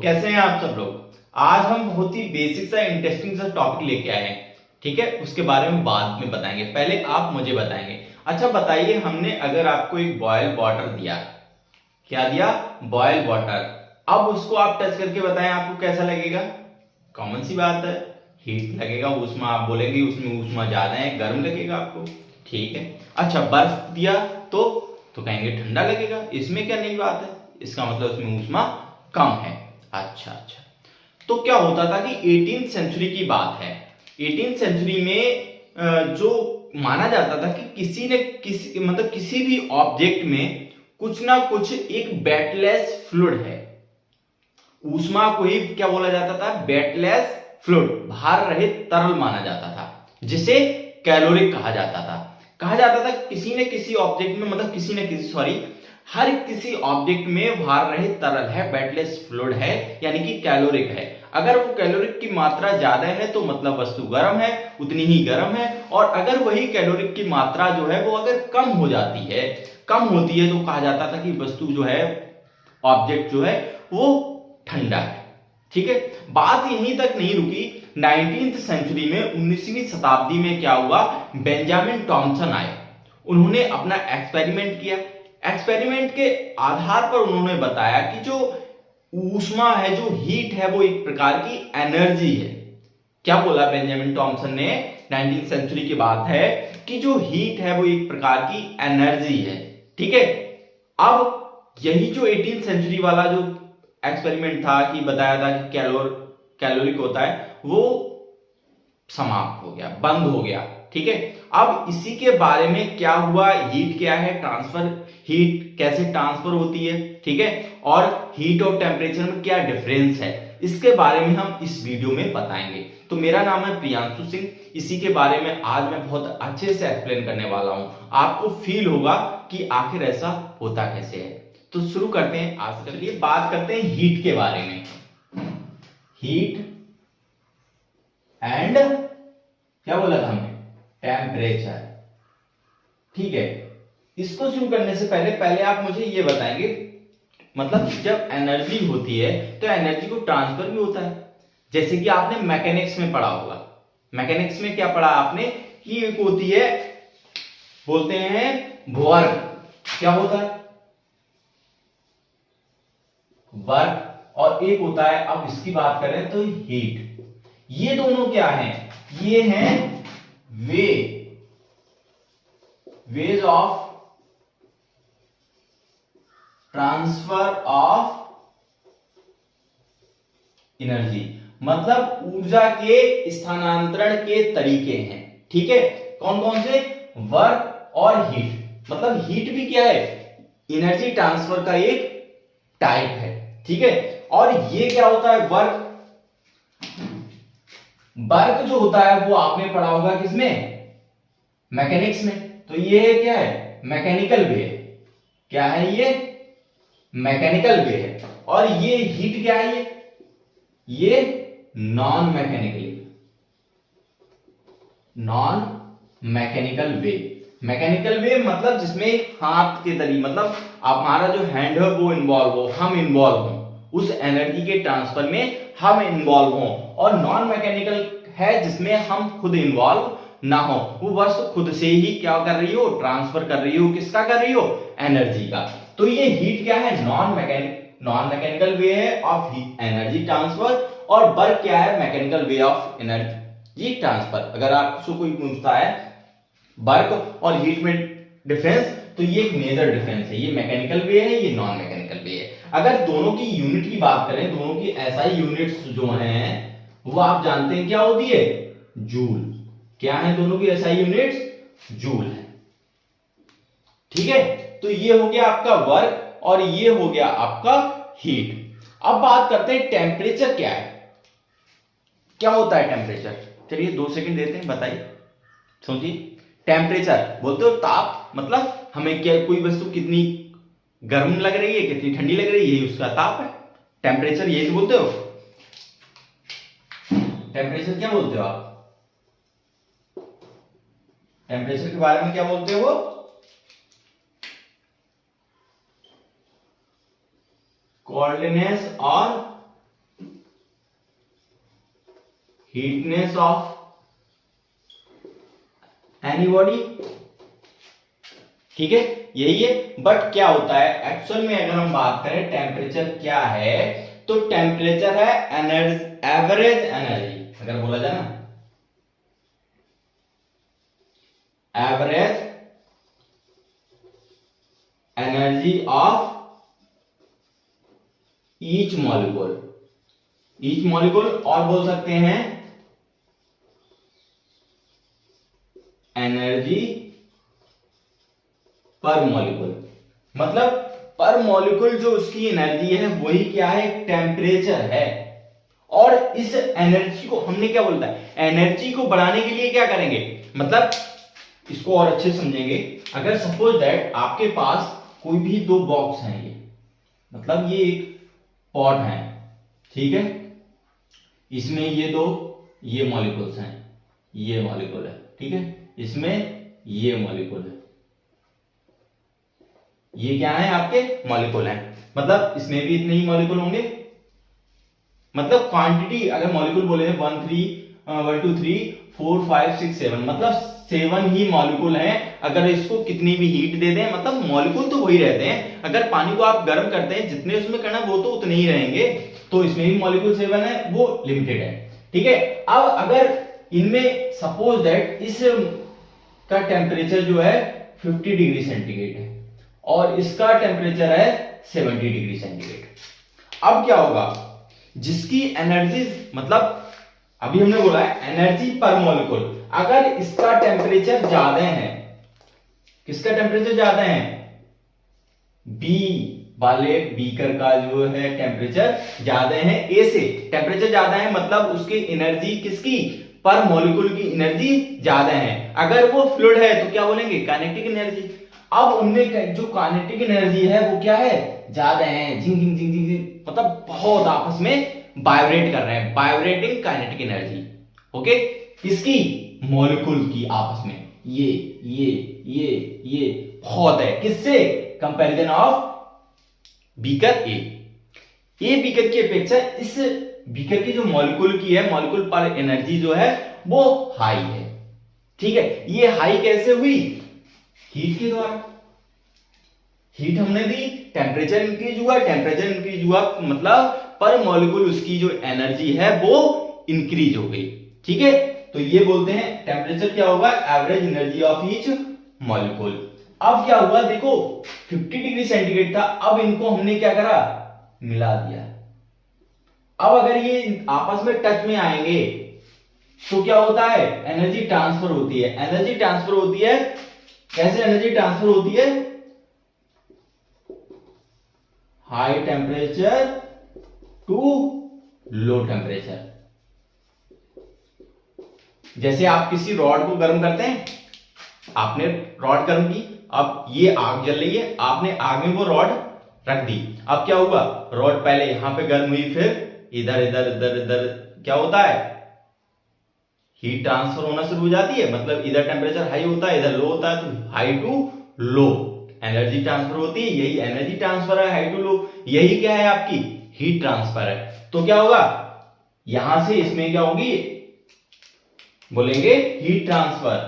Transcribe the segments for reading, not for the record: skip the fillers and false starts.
कैसे हैं आप सब लोग। आज हम बहुत ही बेसिक सा इंटरेस्टिंग सा टॉपिक लेके आए हैं। ठीक है, उसके बारे में बाद में बताएंगे, पहले आप मुझे बताएंगे। अच्छा बताइए, हमने अगर आपको एक बॉयल वाटर दिया, क्या दिया? Boil water. अब उसको आप टच करके बताएं आपको कैसा लगेगा। कॉमन सी बात है, हीट लगेगा, ऊष्मा। आप बोलेंगे उसमें ऊष्मा ज्यादा है, गर्म लगेगा आपको। ठीक है। अच्छा बर्फ दिया तो कहेंगे ठंडा लगेगा। इसमें क्या नई बात है, इसका मतलब उसमें ऊष्मा कम है। अच्छा, तो क्या होता था कि 18th सेंचुरी की बात है। 18th सेंचुरी में जो माना जाता था कि किसी भी ऑब्जेक्ट में कुछ ना कुछ एक वेटलेस फ्लूइड है। ऊष्मा को ही क्या बोला जाता था? वेटलेस फ्लूइड, भार रहित तरल माना जाता था, जिसे कैलोरिक कहा जाता था। किसी न किसी ऑब्जेक्ट में, हर किसी ऑब्जेक्ट में भार रहित तरल है, वेटलेस फ्लूइड है, यानी कि कैलोरिक है। अगर वो कैलोरिक की मात्रा ज्यादा है तो मतलब वस्तु गर्म है, उतनी ही गर्म है। और अगर वही कैलोरिक की मात्रा जो है वो अगर कम होती है तो कहा जाता था कि वस्तु जो है, ऑब्जेक्ट जो है वो ठंडा है। ठीक है, बात यहीं तक नहीं रुकी। 19th सेंचुरी में, 19वीं शताब्दी में क्या हुआ? बेंजामिन टॉमसन आए। उन्होंने अपना एक्सपेरिमेंट किया। एक्सपेरिमेंट के आधार पर उन्होंने बताया कि जो ऊष्मा है, जो हीट है, वो एक प्रकार की एनर्जी है। क्या बोला बेंजामिन टॉमसन ने? 19th सेंचुरी की बात है कि जो हीट है वो एक प्रकार की एनर्जी है। ठीक है। अब यही जो 18th सेंचुरी वाला जो एक्सपेरिमेंट था कि बताया था कि कैलोरिक होता है, वो समाप्त हो गया, बंद हो गया। ठीक है। अब इसी के बारे में क्या हुआ, हीट क्या है, हीट कैसे ट्रांसफर होती है, ठीक है, और हीट और टेम्परेचर में क्या डिफरेंस है, इसके बारे में हम इस वीडियो में बताएंगे। तो मेरा नाम है प्रियांशु सिंह। इसी के बारे में आज मैं बहुत अच्छे से एक्सप्लेन करने वाला हूं। आपको फील होगा कि आखिर ऐसा होता कैसे है। तो शुरू करते हैं। आज चलिए बात करते हैं हीट के बारे में। हीट एंड क्या बोला था हमने? टेम्परेचर। ठीक है। इसको शुरू करने से पहले आप मुझे ये बताएंगे, मतलब जब एनर्जी होती है तो एनर्जी को ट्रांसफर भी होता है। जैसे कि आपने मैकेनिक्स में पढ़ा होगा। मैकेनिक्स में क्या पढ़ा आपने कि एक होती है, बोलते हैं वर्क। क्या होता है? वर्क। और एक होता है, अब इसकी बात करें तो हीट। ये दोनों क्या हैं? ये हैं ways of transfer of energy, मतलब ऊर्जा के स्थानांतरण के तरीके हैं। ठीक है। कौन कौन से? वर्क और हीट। मतलब हीट भी क्या है? एनर्जी ट्रांसफर का एक टाइप है। ठीक है। और ये क्या होता है? वर्क जो होता है वो आपने पढ़ा होगा किसमें? मैकेनिक्स में। तो ये क्या है? मैकेनिकल वे। क्या है ये? मैकेनिकल वे है। और ये हीट क्या है? ये नॉन मैकेनिकल वे। मैकेनिकल वे मतलब जिसमें हाथ के तरीके, मतलब हमारा जो हैंड है वो इन्वॉल्व हो, हम इन्वॉल्व हो, उस एनर्जी के ट्रांसफर में हम इन्वॉल्व हो। और नॉन मैकेनिकल है जिसमें हम खुद इन्वॉल्व ना हो, वो बस खुद से ही क्या कर रही हो? ट्रांसफर कर रही हो। किसका कर रही हो? एनर्जी का। तो ये हीट क्या है? नॉन मैकेनिकल वे है ऑफ एनर्जी ट्रांसफर। और वर्क क्या है? Mechanical way of energy transfer. अगर आपसे कोई पूछता है वर्क और हीट में डिफरेंस, तो ये एक मेजर डिफरेंस है। ये मैकेनिकल वे है, ये नॉन मैकेनिकल वे है। अगर दोनों की यूनिट की बात करें, दोनों की एसआई यूनिट्स जो हैं वो आप जानते हैं क्या होती है? जूल। क्या है दोनों की एसआई यूनिट्स? जूल है। ठीक है। तो ये हो गया आपका वर्क और ये हो गया आपका हीट। अब बात करते हैं टेम्परेचर क्या है। क्या होता है टेम्परेचर? चलिए 2 सेकंड देते हैं, बताइए, सोचिए। टेम्परेचर बोलते हो ताप, मतलब हमें क्या, कोई वस्तु कितनी गर्म लग रही है, कितनी ठंडी लग रही है, यही उसका ताप है। टेम्परेचर यही बोलते हो। टेम्परेचर क्या बोलते हो आप? टेम्परेचर के बारे में क्या बोलते हो? कोल्डनेस और हीटनेस ऑफ एनी बॉडी, ठीक है, यही है। बट क्या होता है एक्चुअल में, अगर हम बात करें टेम्परेचर क्या है, तो टेम्परेचर है एनर्जी, एवरेज एनर्जी, अगर बोला जाए ना average energy of each molecule, each molecule, और बोल सकते हैं एनर्जी पर मॉलिक्यूल। मतलब पर मॉलिक्यूल जो उसकी एनर्जी है वही क्या है, टेम्परेचर है। और इस एनर्जी को हमने क्या बोलता है, एनर्जी को बढ़ाने के लिए क्या करेंगे, मतलब इसको और अच्छे समझेंगे। अगर सपोज दैट आपके पास कोई भी दो बॉक्स हैं, ये मतलब ये एक पॉट है, ठीक है, इसमें ये दो ये मॉलिक्यूल्स हैं, ये मॉलिक्यूल है, ठीक है, इसमें ये मॉलिक्यूल है, ये क्या है आपके मॉलिक्यूल हैं, मतलब इसमें भी इतने ही मॉलिक्यूल होंगे। मतलब क्वांटिटी अगर मॉलिक्यूल बोले 1 2 3 4 5 6 7, मतलब 7 ही मॉलिक्यूल हैं। अगर इसको कितनी भी हीट दे दें, मतलब मॉलिक्यूल तो वही रहते हैं। अगर पानी को आप गर्म करते हैं, जितने उसमें करना वो तो उतने ही रहेंगे, तो इसमें भी मॉलिक्यूल 7 है, वो लिमिटेड है, ठीक है। अब अगर इनमें सपोज दैट इस का टेम्परेचर जो है 50 डिग्री सेंटीग्रेड है और इसका टेम्परेचर है 70 डिग्री सेंटीग्रेड। अब क्या होगा, जिसकी एनर्जी, मतलब अभी हमने बोला है एनर्जी पर मॉलिक्यूल, अगर इसका टेम्परेचर ज्यादा है, किसका टेम्परेचर ज्यादा है, बी वाले बीकर का जो है टेम्परेचर ज्यादा है, ए से टेम्परेचर ज्यादा है, मतलब उसकी एनर्जी किसकी, पर मॉलिक्यूल की एनर्जी ज्यादा है। अगर वो फ्लूइड है तो क्या बोलेंगे, काइनेटिक एनर्जी। अब उनमें जो काइनेटिक एनर्जी है वो क्या है, ज्यादा है, झिंग झिंग झिंग झिंग, मतलब बहुत आपस में वाइब्रेट कर रहे हैं, वाइब्रेटिंग काइनेटिक एनर्जी, ओके, किसकी, मॉलिक्यूल की आपस में, ये बहुत है, किससे, comparison of beaker a beaker की अपेक्षा इस बीकर की जो मॉलिक्यूल की है, मॉलिक्यूल पर एनर्जी जो है वो हाई है, ठीक है। ये हाई कैसे हुई, हीट के द्वारा, हीट हमने दी, टेम्परेचर इंक्रीज हुआ, टेम्परेचर इंक्रीज हुआ मतलब पर मॉलिक्यूल उसकी जो एनर्जी है वो इंक्रीज हो गई, ठीक है। तो ये बोलते हैं टेम्परेचर क्या होगा, average energy of each molecule. अब क्या हुआ, देखो 50 डिग्री सेंटीग्रेड था, अब इनको हमने क्या करा, मिला दिया। अब अगर ये आपस में टच में आएंगे तो क्या होता है, एनर्जी ट्रांसफर होती है। एनर्जी ट्रांसफर होती है, कैसे एनर्जी ट्रांसफर होती है, high temperature to low temperature. जैसे आप किसी रॉड को गर्म करते हैं, आपने रॉड गर्म की, अब ये आग जल रही है, आपने आग में वो रॉड रख दी। अब क्या हुआ, रॉड पहले यहां पे गर्म हुई, फिर इधर इधर इधर इधर क्या होता है, हीट ट्रांसफर होना शुरू हो जाती है। मतलब इधर टेम्परेचर हाई होता है, इधर लो होता है, तो high to low energy transfer होती है। यही एनर्जी ट्रांसफर है, हाई टू लो, यही क्या है आपकी हीट ट्रांसफर है। तो क्या होगा, यहां से इसमें क्या होगी, बोलेंगे हीट ट्रांसफर,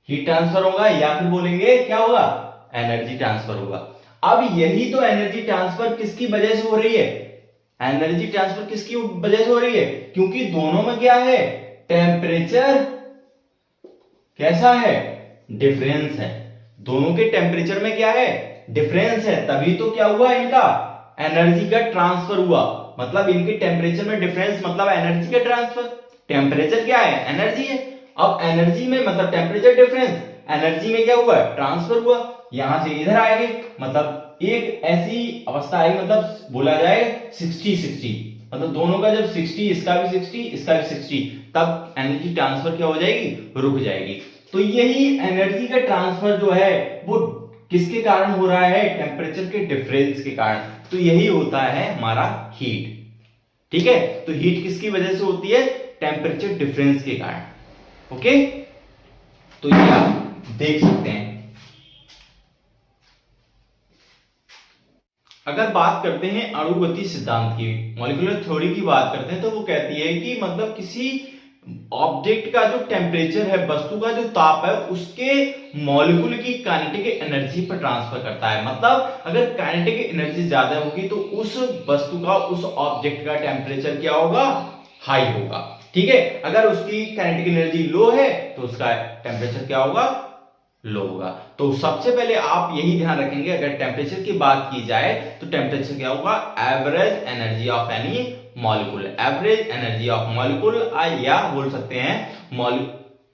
हीट ट्रांसफर होगा, या फिर बोलेंगे क्या होगा, एनर्जी ट्रांसफर होगा। अब यही तो एनर्जी ट्रांसफर किसकी वजह से हो रही है, एनर्जी ट्रांसफर किसकी वजह से हो रही है, क्योंकि दोनों में क्या है, टेम्परेचर कैसा है, डिफरेंस है। दोनों के टेम्परेचर में क्या है, डिफरेंस है, तभी तो क्या हुआ, इनका एनर्जी का ट्रांसफर हुआ। मतलब इनके टेम्परेचर में डिफरेंस मतलब एनर्जी का ट्रांसफर। टेम्परेचर क्या है, एनर्जी है। अब एनर्जी में मतलब टेम्परेचर डिफरेंस, एनर्जी में क्या हुआ, ट्रांसफर हुआ, यहां से इधर आएंगे, मतलब एक ऐसी अवस्था आएगी, मतलब बोला जाए 60-60, मतलब दोनों का जब 60, इसका भी 60 इसका भी 60, तब एनर्जी ट्रांसफर क्या हो जाएगी, रुक जाएगी। तो यही एनर्जी का ट्रांसफर जो है वो किसके कारण हो रहा है, टेम्परेचर के डिफरेंस के कारण। तो यही होता है हमारा हीट, ठीक है। तो हीट किसकी वजह से होती है, टेम्परेचर डिफरेंस के कारण, ओके। तो ये आप देख सकते हैं। अगर बात करते हैं अणुगति सिद्धांत की, मॉलिक्यूलर थ्योरी की बात करते हैं, तो वो कहती है कि मतलब किसी ऑब्जेक्ट का जो टेम्परेचर है, वस्तु का जो ताप है, उसके मॉलिक्यूल की काइनेटिक एनर्जी पर ट्रांसफर करता है। मतलब अगर काइनेटिक एनर्जी ज्यादा होगी तो उस वस्तु का, उस ऑब्जेक्ट का टेम्परेचर क्या होगा, हाई होगा। ठीक है, अगर उसकी काइनेटिक एनर्जी लो है तो उसका टेम्परेचर क्या होगा, लो होगा। तो सबसे पहले आप यही ध्यान रखेंगे, अगर टेम्परेचर की बात की जाए तो टेम्परेचर क्या होगा, average energy of any molecule, average energy of molecule, या बोल सकते हैं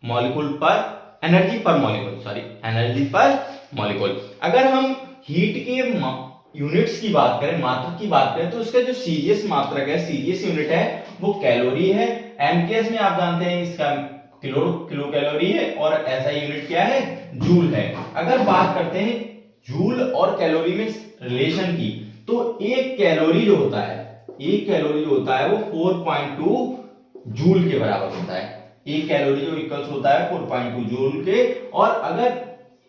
मॉलिक्यूल पर एनर्जी पर मॉलिक्यूल, सॉरी एनर्जी पर मॉलिक्यूल। अगर हम हीट के यूनिट्स की बात करें, मात्रक की बात करें, तो उसका जो सीजीएस मात्रक है, सीजीएस यूनिट है, वो कैलोरी है। एमकेएस में आप जानते हैं इसका किलो कैलोरी है, और एसआई यूनिट क्या है, जूल है। अगर बात करते हैं जूल और कैलोरी में रिलेशन की, तो एक कैलोरी जो होता है, एक कैलोरी जो होता है वो 4.2 जूल के बराबर होता है। एक कैलोरी जो इक्वल्स होता है 4.2 जूल के। और अगर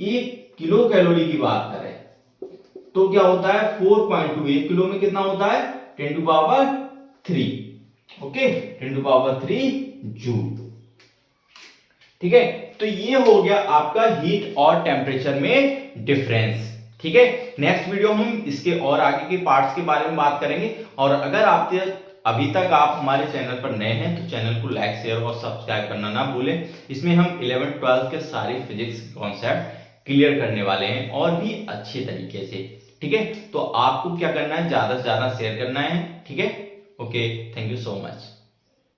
एक किलो कैलोरी की बात करें तो क्या होता है, 4.2, एक किलो में कितना होता है, 10⁻3। Okay, 10⁻3 joule. ठीक है, तो ये हो गया आपका हीट और टेम्परेचर में डिफरेंस। ठीक है, नेक्स्ट वीडियो हम इसके और आगे के पार्ट्स के बारे में बात करेंगे। और अगर आप अभी तक आप हमारे चैनल पर नए हैं तो चैनल को लाइक, शेयर और सब्सक्राइब करना ना भूलें। इसमें हम 11th 12th के सारे फिजिक्स कॉन्सेप्ट क्लियर करने वाले हैं, और भी अच्छे तरीके से। ठीक है, तो आपको क्या करना है, ज्यादा से ज्यादा शेयर करना है। ठीक है, okay, thank you so much.